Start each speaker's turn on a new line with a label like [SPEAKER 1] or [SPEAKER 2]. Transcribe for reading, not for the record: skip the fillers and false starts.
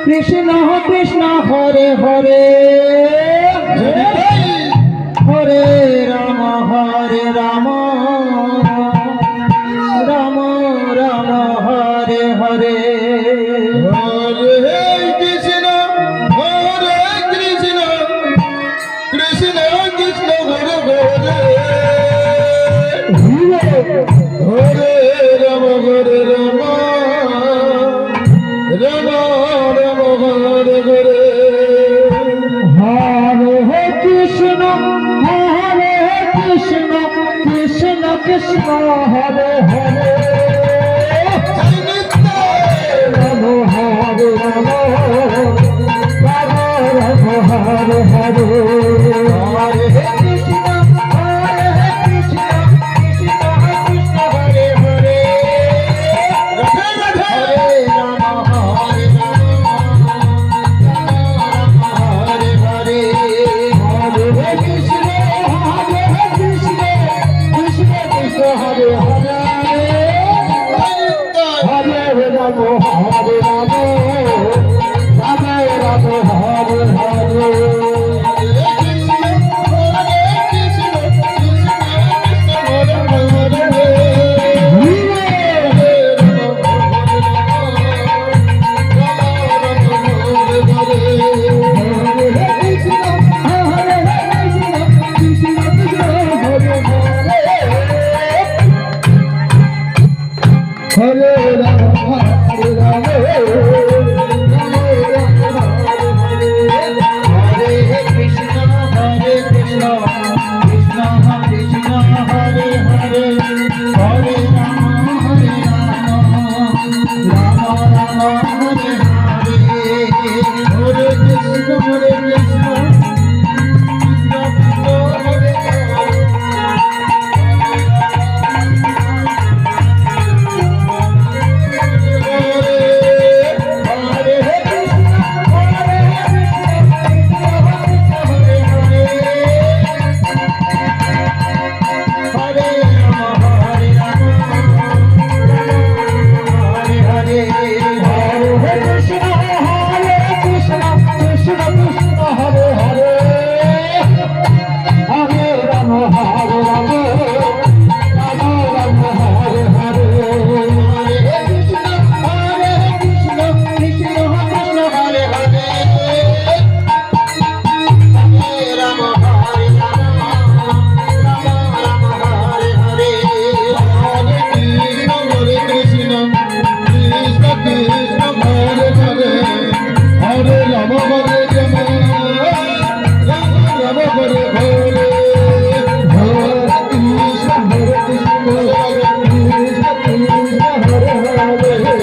[SPEAKER 1] Krishna Krishna Hare Hare Hare Ram Ram Ram Hare Hare
[SPEAKER 2] Hare Krishna Krishna Krishna Krishna Hare Hare Hare Ram Ram Ram Hare Hare
[SPEAKER 1] Hare Krishna Krishna Krishna Hare Hare Ram Hare Ram Hare Hare Hare Krishna Krishna Krishna Hare Hare Hare Ram Hare Hare Hare Krishna Krishna Krishna Hare Hare Hare Ram Hare Ram Hare Hare Hare Ram Hare Ram Hare Krishna Krishna Krishna Hare Hare Hare Ram Ram Ram Hare Hare Krishna Krishna Hare